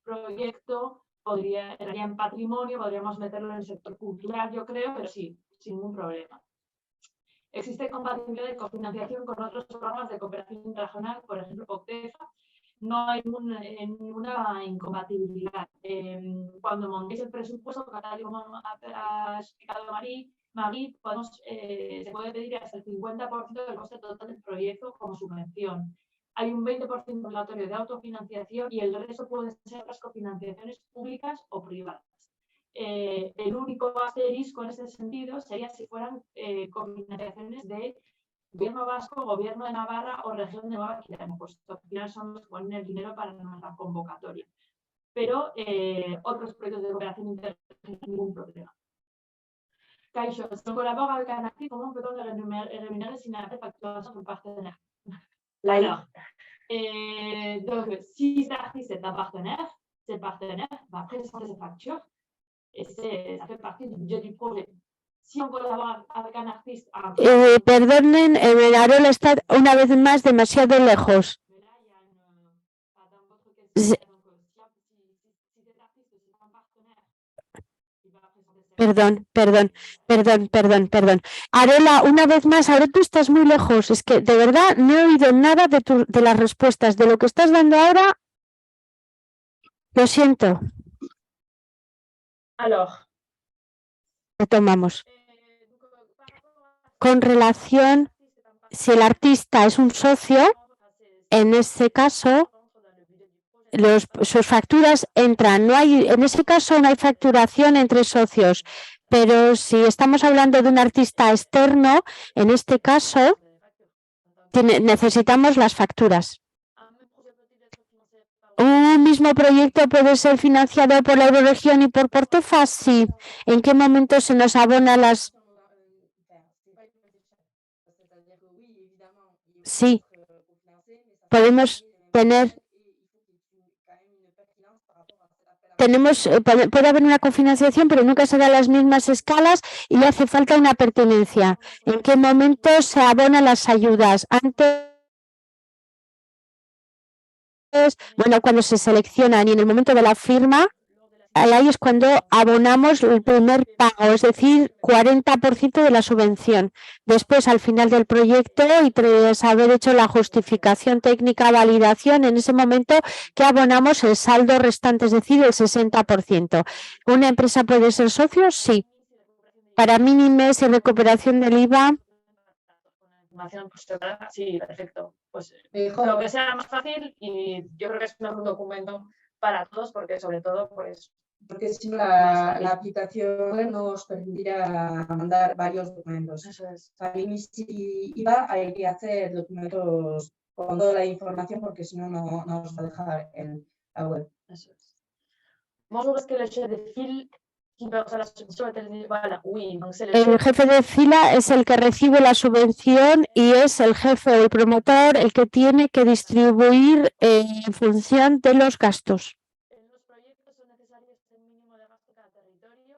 proyecto entraría en patrimonio, podríamos meterlo en el sector cultural, yo creo, pero sí, sin ningún problema. Existe compatibilidad de cofinanciación con otros programas de cooperación internacional, por ejemplo, POCTEFA. No hay ninguna incompatibilidad. Cuando montéis el presupuesto, tal y como ha explicado Magui, se puede pedir hasta el 50% del coste total del proyecto como subvención. Hay un 20% obligatorio de autofinanciación y el resto pueden ser las cofinanciaciones públicas o privadas. El único asterisco en ese sentido sería si fueran cofinanciaciones de Gobierno Vasco, Gobierno de Navarra o Región de Nueva Aquitania, pues al final son los que ponen el dinero para nuestra convocatoria. Pero otros proyectos de cooperación internacional, ningún problema. Kaixo, si on collabore avec un artiste, comment peut-on le rémunérer s'il n'a pas de facturation de partenaire? Alors, donc, si cet artiste est un partenaire, ce partenaire va présenter ses factures et ça fait partie du budget du projet. Si on collabore avec un artiste... Perdonen, Arola está una vez más demasiado lejos. Perdón. Arola, una vez más, ahora tú estás muy lejos. Es que de verdad no he oído nada de las respuestas. De lo que estás dando ahora, lo siento. Retomamos. Con relación, si el artista es un socio, en ese caso, sus facturas entran. En ese caso no hay facturación entre socios, pero si estamos hablando de un artista externo, en este caso necesitamos las facturas. ¿Un mismo proyecto puede ser financiado por la Euroregión y por POCTEFA? Sí. ¿En qué momento se nos abona las...? Sí. Podemos tener... puede haber una cofinanciación, pero nunca será las mismas escalas y le hace falta una pertinencia. ¿En qué momento se abonan las ayudas? Antes, bueno, cuando se seleccionan y en el momento de la firma, ahí es cuando abonamos el primer pago, es decir, 40% de la subvención. Después, al final del proyecto y tras haber hecho la justificación técnica, validación, en ese momento que abonamos el saldo restante, es decir, el 60%. ¿Una empresa puede ser socio? Sí. Para mínimes y recuperación del IVA, información pues, separada, sí, perfecto. Pues Mejor. lo que sea más fácil y yo creo que es mejor un documento para todos porque sobre todo pues Porque si no la aplicación nos permitiría mandar varios documentos. eso es. A mí si iba hay que hacer documentos con toda la información porque si no, no nos va a dejar en la web. Eso es. Bonjour, est-ce que le chef de file qui va a la subvention est voilà, oui, donc c'est le El chef. jefe de fila es el que recibe la subvención y es el jefe o el promotor el que tiene que distribuir en función de los gastos. En los proyectos son necesarios un mínimo de gasto cada territorio.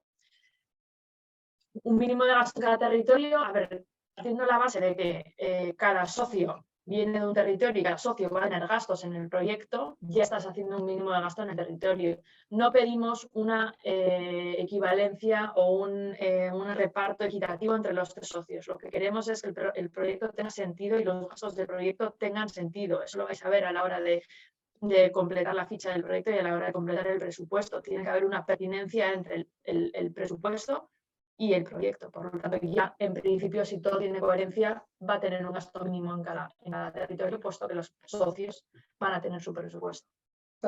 Un mínimo de gasto cada territorio, a ver, haciendo la base de que cada socio viene de un territorio y cada socio va a tener gastos en el proyecto, ya estás haciendo un mínimo de gasto en el territorio. No pedimos una equivalencia o un reparto equitativo entre los tres socios. Lo que queremos es que el proyecto tenga sentido y los gastos del proyecto tengan sentido. Eso lo vais a ver a la hora de completar la ficha del proyecto y a la hora de completar el presupuesto. Tiene que haber una pertinencia entre el presupuesto y el proyecto. Por lo tanto, ya en principio, si todo tiene coherencia, va a tener un gasto mínimo en cada territorio, puesto que los socios van a tener su presupuesto.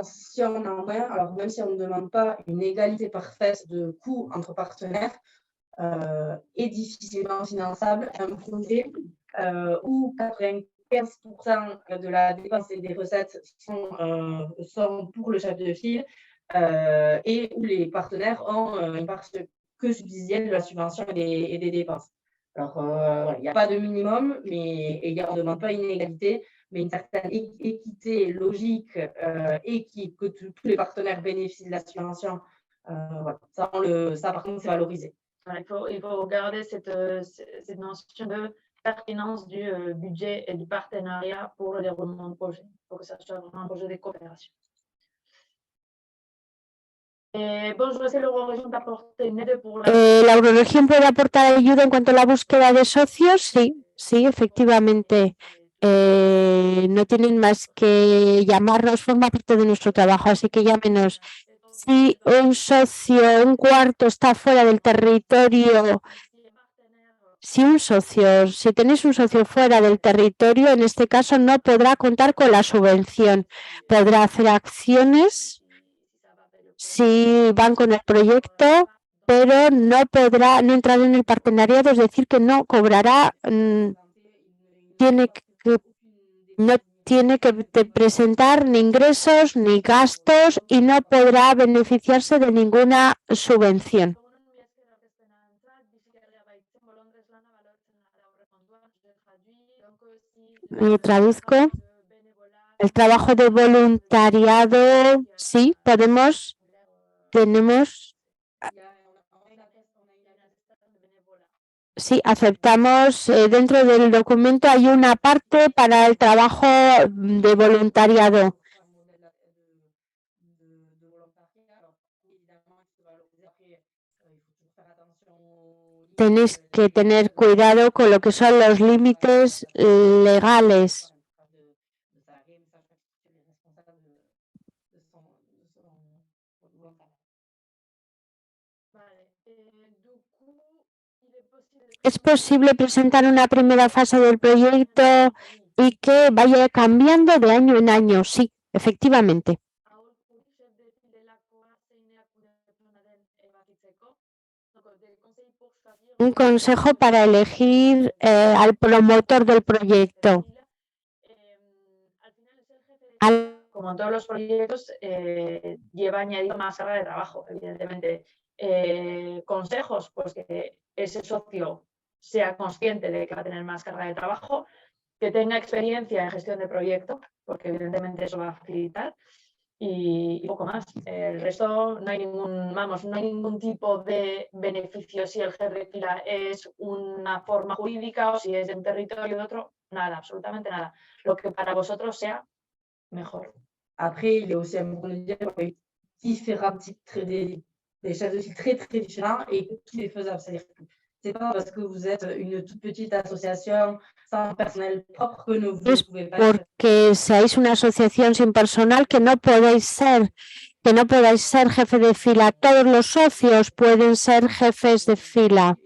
Si on en rien, alors même si on ne demande pas une égalité parfaite de coûts entre partenaires, est difficilement finançable un projet où 95% de la dépense et des recettes sont pour le chef de file et où les partenaires ont une part que subsidiaire de la subvention et des dépenses. Alors, il n'y a pas de minimum, mais on ne demande pas une égalité, mais une certaine équité logique et que tous les partenaires bénéficient de la subvention. Voilà. Ça, par contre, c'est valorisé. Voilà, il faut garder cette notion de pertinence du budget et du partenariat pour le déroulement du projet. Il faut que ça soit vraiment un projet de coopération. Bonjour, est-ce que l'Eurorégion t'apporte une aide pour la... ¿La Euroregión puede aportar ayuda en cuanto a la búsqueda de socios? Sí, efectivamente. No tienen más que llamarnos, forma parte de nuestro trabajo, así que llámenos. Si un socio, un cuarto está fuera del territorio, si tenéis un socio fuera del territorio, en este caso no podrá contar con la subvención. Podrá hacer acciones si van con el proyecto, pero no entrar en el partenariado, es decir, que no cobrará, no tiene que presentar ni ingresos ni gastos y no podrá beneficiarse de ninguna subvención. Traduzco. El trabajo de voluntariado, sí, tenemos. Sí, aceptamos. Dentro del documento hay una parte para el trabajo de voluntariado. Tenéis que tener cuidado con lo que son los límites legales. ¿Es posible presentar una primera fase del proyecto y que vaya cambiando de año en año? Sí, efectivamente. Un consejo para elegir al promotor del proyecto. Como en todos los proyectos, lleva añadido más carga de trabajo, evidentemente. Consejos, pues que ese socio sea consciente de que va a tener más carga de trabajo, que tenga experiencia en gestión de proyecto, porque evidentemente eso va a facilitar, y poco más. El resto no hay ningún tipo de beneficio si el jefe de fila es una forma jurídica o si es de un territorio de otro, nada, absolutamente nada. Lo que para vosotros sea mejor. Après, il est aussi important de dire qu'il y a différents types des chefs de file très différents et tout est faisable. C'est-à-dire que c'est pas parce que vous êtes une toute petite association sans personnel propre que vous ne pouvez pas. Porque seáis una asociación sin personal que no podáis ser jefe de fila. Todos los socios pueden ser jefes de fila.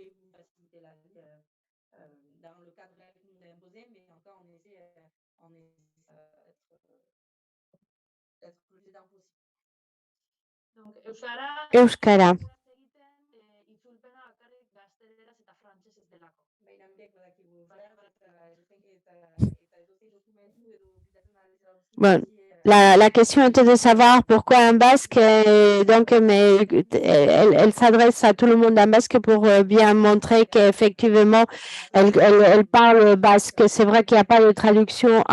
Euskara. Bueno, la question était de savoir pourquoi un basque, donc elle s'adresse à tout le monde en basque pour bien montrer qu'effectivement elle parle basque. C'est vrai qu'il n'y a pas de traducción,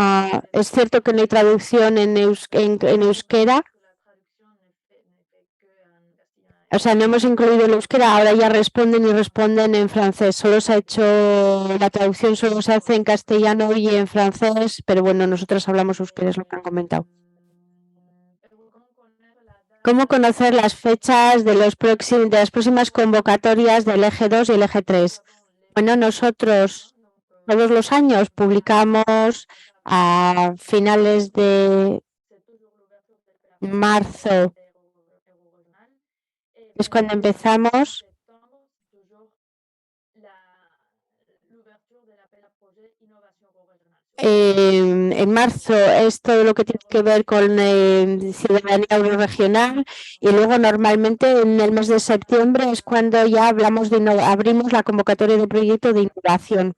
es cierto que no hay traducción en euskera. O sea, no hemos incluido el euskera, ahora ya responden en francés. Solo se ha hecho, la traducción solo se hace en castellano y en francés, pero bueno, nosotros hablamos euskera, es lo que han comentado. ¿Cómo conocer las fechas de las próximas convocatorias del eje 2 y el eje 3? Bueno, nosotros todos los años publicamos a finales de marzo. Es cuando empezamos. En marzo es todo lo que tiene que ver con ciudadanía euroregional y luego normalmente en el mes de septiembre es cuando ya hablamos abrimos la convocatoria de proyecto de innovación.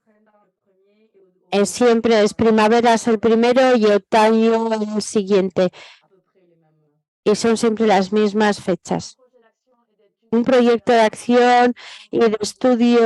Siempre es primavera es el primero y otoño el siguiente y son siempre las mismas fechas. Un proyecto de acción y de estudio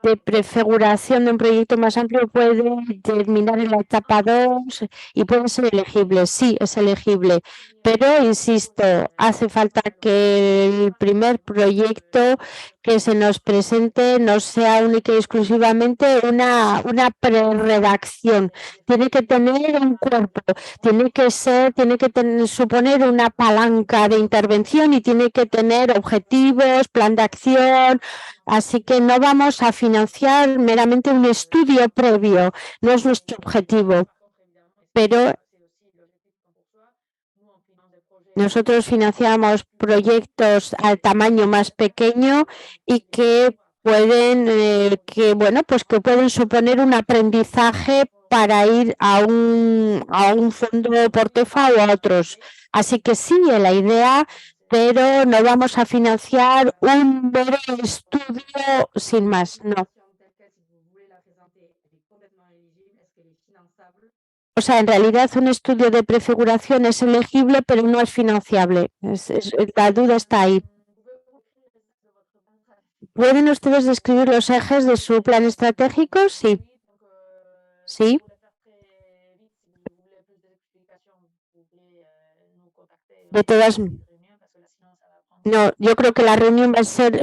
de prefiguración de un proyecto más amplio puede terminar en la etapa 2 y puede ser elegible. Sí, es elegible, pero insisto, hace falta que el primer proyecto que se nos presente no sea única y exclusivamente una preredacción. Tiene que tener un cuerpo, tiene que suponer una palanca de intervención y tiene que tener objetivos, plan de acción. Así que no vamos a financiar meramente un estudio previo, no es nuestro objetivo, pero nosotros financiamos proyectos al tamaño más pequeño y que pueden, que pueden suponer un aprendizaje para ir a un fondo Portefa o a otros. Así que sí, la idea, pero no vamos a financiar un mero estudio sin más, no. O sea, en realidad un estudio de prefiguración es elegible, pero no es financiable. La duda está ahí. ¿Pueden ustedes describir los ejes de su plan estratégico? Sí. Sí. De todas. No, yo creo que la reunión va a ser.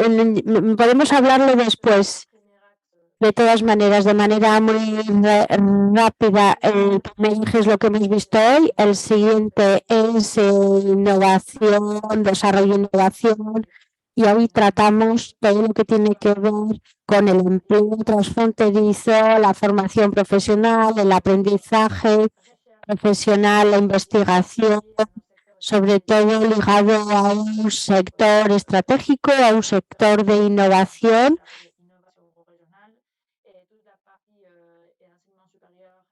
Podemos hablarlo después. De todas maneras, de manera muy rápida, el primer eje es lo que hemos visto hoy. El siguiente es innovación, desarrollo e innovación. Y hoy tratamos todo lo que tiene que ver con el empleo transfronterizo, la formación profesional, el aprendizaje profesional, la investigación, sobre todo ligado a un sector estratégico, a un sector de innovación.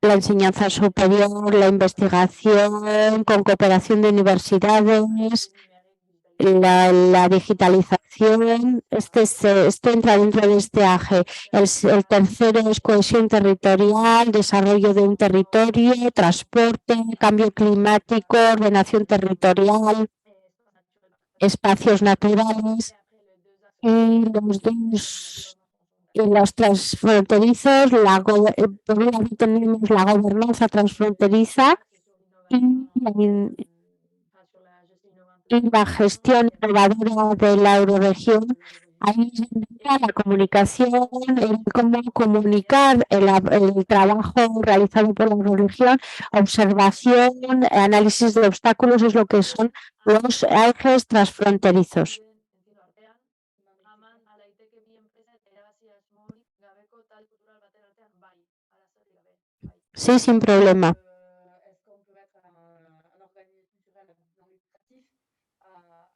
La enseñanza superior, la investigación con cooperación de universidades, la digitalización, esto entra dentro de este eje. El tercero es cohesión territorial, desarrollo de un territorio, transporte, cambio climático, ordenación territorial, espacios naturales y los transfronterizos, tenemos la gobernanza transfronteriza y la gestión innovadora de la euroregión. Ahí está la comunicación, cómo comunicar el trabajo realizado por la euroregión, observación, análisis de obstáculos, es lo que son los ejes transfronterizos. Sí, sin problema.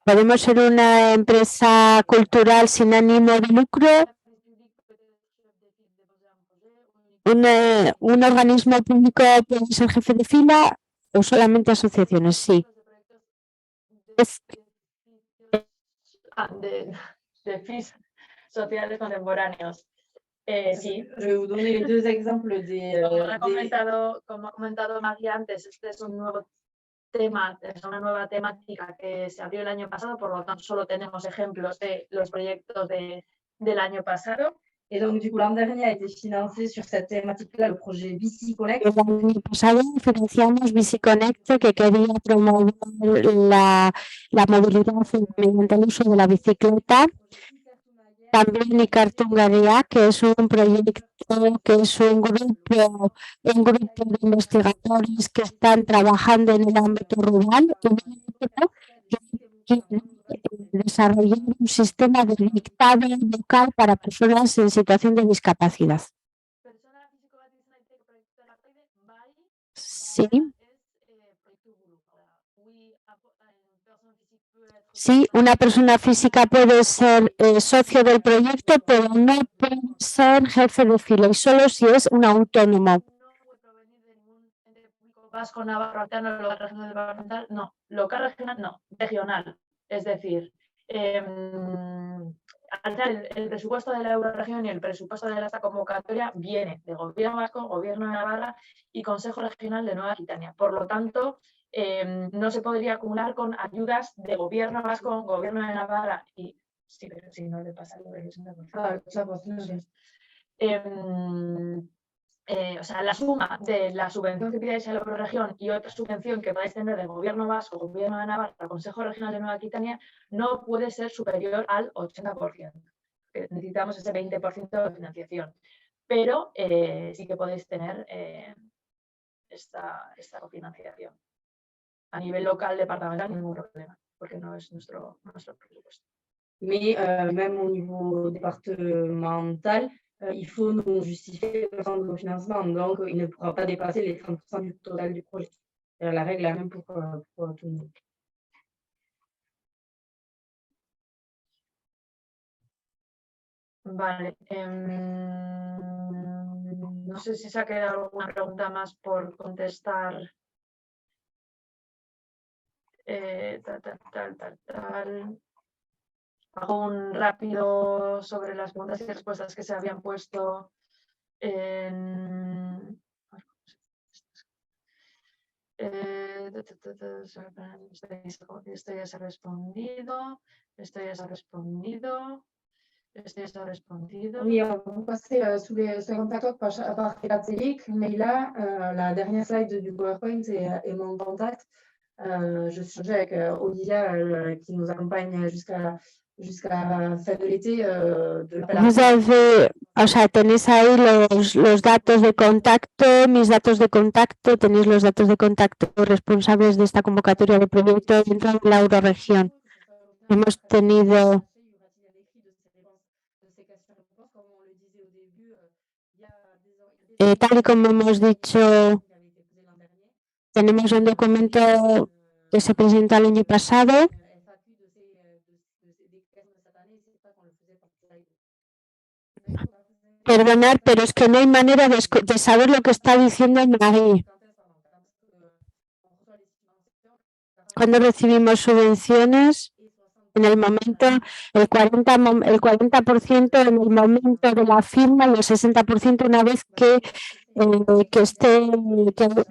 Podemos ser una empresa cultural sin ánimo de lucro, un organismo público puede ser jefe de fila o solamente asociaciones, sí. de FIS sociales contemporáneos. Sí. Je vais vous donner les deux exemples Como ha comentado María antes, este es un nuevo tema, es una nueva temática que se abrió el año pasado, por lo tanto solo tenemos ejemplos de los proyectos del año pasado. Et donc, du coup, l'an dernier a été financé sur cette thématique-là le projet Bici Connect. El año pasado financiamos Bici Connect, que quería promover la movilidad mediante el uso de la bicicleta. También Ikertungaria, que es un proyecto, que es un grupo de investigadores que están trabajando en el ámbito rural y desarrollar un sistema de dictado local para personas en situación de discapacidad. Sí. Sí, una persona física puede ser socio del proyecto, pero no puede ser jefe de fila, y solo si es un autónomo. No puede provenir de ningún ente público vasco, navarro, local, regional, departamental, no. Local, regional, no. Regional. Es decir, el presupuesto de la Eurorregión y el presupuesto de esta convocatoria viene de Gobierno Vasco, Gobierno de Navarra y Consejo Regional de Nueva Aquitania. Por lo tanto, no se podría acumular con ayudas de Gobierno Vasco, Gobierno de Navarra y... Sí, pero si no le pasa lo del 60%. O sea, la suma de la subvención que pidáis a la Eurorregión y otra subvención que podáis tener del Gobierno Vasco, Gobierno de Navarra, Consejo Regional de Nueva Aquitania, no puede ser superior al 80%. Necesitamos ese 20% de financiación. Pero sí que podéis tener esta cofinanciación. A nivel local, departamental, ningún problema, porque no es nuestro presupuesto. Mais même au niveau départemental, il faut nous justifier le centre de financement, donc il ne pourra pas dépasser les 30% du total du projet. La règle est la même pour tout le monde. Vale. No sé si se ha quedado alguna pregunta más por contestar. Hago un rápido sobre las preguntas y respuestas que se habían puesto en... Esto ya se ha respondido. Esto ya se ha respondido. Esto ya se ha respondido. Oui, on va passer sous les contacts par Eratzelik, mais là, la dernière slide du PowerPoint est mon contact. Je suis chargée avec Olivia qui nous accompagne jusqu'à la fin de l'été. Vous avez, o sea, tenéis ahí los datos de contacto, mis datos de contacto, tenéis los datos de contacto responsables de esta convocatoria de proyecto dentro de la Eurorregión. Hemos tenido... tal y como hemos dicho, tenemos un documento que se presentó el año pasado. Perdonad, pero es que no hay manera de saber lo que está diciendo Marie. Cuando recibimos subvenciones, en el momento, el 40% en el momento de la firma y el 60% una vez que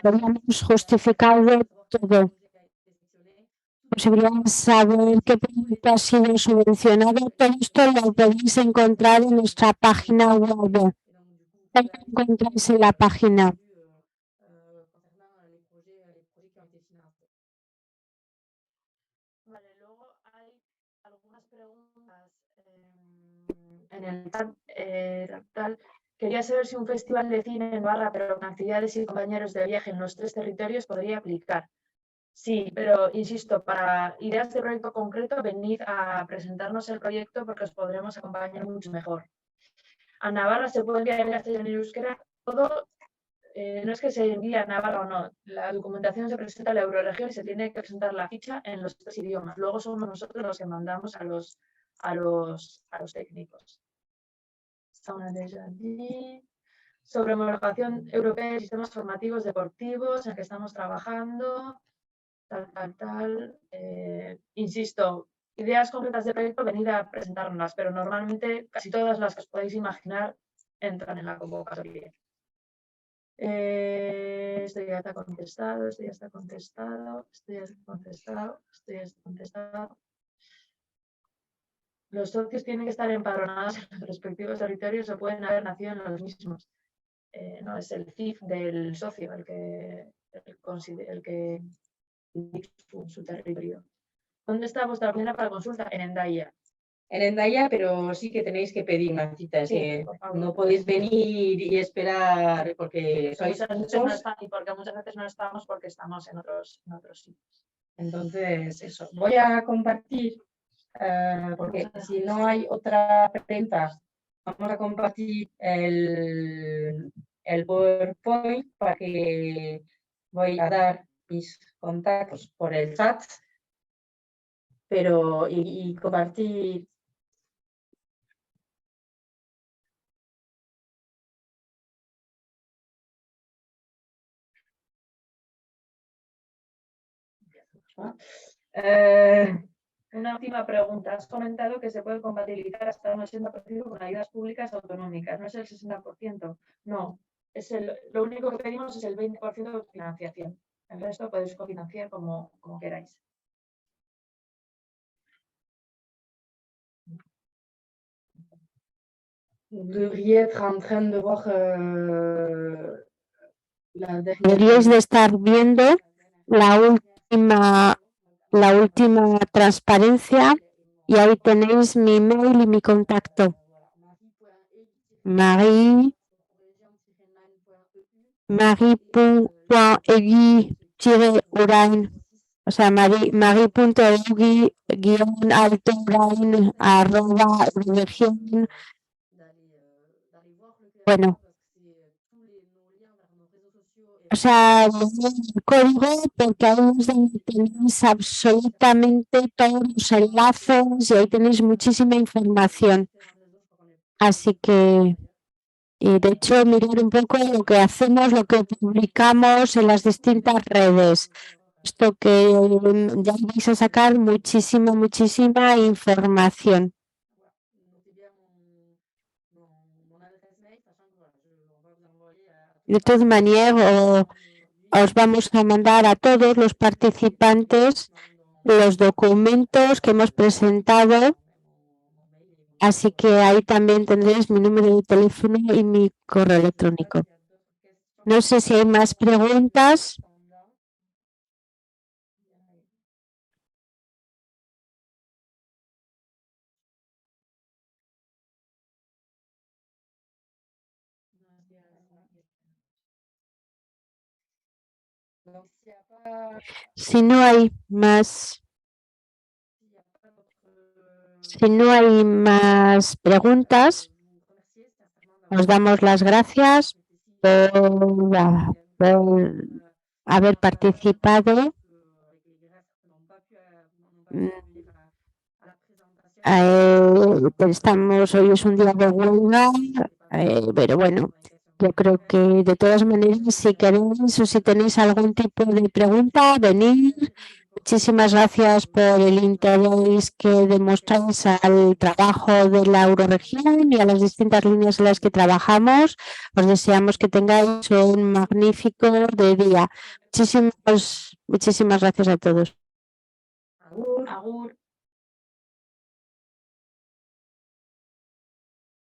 hayamos justificado todo. Posibilidad de saber qué proyecto ha sido subvencionado. Todo esto lo podéis encontrar en nuestra página web. Lo encontráis en la página. Vale, luego hay algunas preguntas en el chat. Quería saber si un festival de cine en Navarra, pero con actividades y compañeros de viaje en los 3 territorios, podría aplicar. Sí, pero insisto, para ideas de proyecto concreto, venid a presentarnos el proyecto porque os podremos acompañar mucho mejor. A Navarra se puede enviar en castellano y euskera. Todo, no es que se envíe a Navarra o no. La documentación se presenta a la Eurorregión y se tiene que presentar la ficha en los 3 idiomas. Luego somos nosotros los que mandamos a los técnicos. Está una de ellas allí. Sobre homologación europea de sistemas formativos deportivos en el que estamos trabajando. Insisto, ideas concretas de proyecto, venid a presentarlas, pero normalmente casi todas las que os podéis imaginar entran en la convocatoria. Esto ya está contestado, esto ya está contestado, esto ya está contestado, esto ya está contestado. Los socios tienen que estar empadronados en los respectivos territorios o pueden haber nacido en los mismos. No, es el CIF del socio el que indica su territorio. ¿Dónde está vuestra oficina para consulta? En Hendaya. En Hendaya, pero sí que tenéis que pedir una cita, es Sí, que por favor. no podéis venir y esperar porque sois Muchas veces no muchos. están, y porque muchas veces no estamos porque estamos en otros sitios. Entonces, eso. Voy a compartir, porque si no hay otra pregunta, vamos a compartir el PowerPoint para que voy a dar mis contactos por el chat, pero y compartir. Una última pregunta. Has comentado que se puede compatibilizar hasta un 80% con ayudas públicas autonómicas. ¿No es el 60%? No. Lo único que pedimos es el 20% de financiación. El resto podéis cofinanciar como queráis. Deberíais Deberíais de estar viendo la última transparencia y ahí tenéis mi mail y mi contacto. Marie.egui-urain, o sea, marie.egui-altourain@región. Bueno, o sea, el código, porque ahí es donde tenéis absolutamente todos los enlaces y ahí tenéis muchísima información. Así que, y de hecho, mirar un poco lo que hacemos, lo que publicamos en las distintas redes. Esto que ya vais a sacar muchísima información. De todas maneras, os vamos a mandar a todos los participantes los documentos que hemos presentado, así que ahí también tendréis mi número de teléfono y mi correo electrónico. No sé si hay más preguntas. Si no hay más preguntas, os damos las gracias por haber participado. Hoy es un día de huelga, pero bueno, yo creo que de todas maneras, si queréis o si tenéis algún tipo de pregunta, venid. Muchísimas gracias por el interés que demostráis al trabajo de la Euroregión y a las distintas líneas en las que trabajamos. Os deseamos que tengáis un magnífico día. Muchísimas gracias a todos. Agur.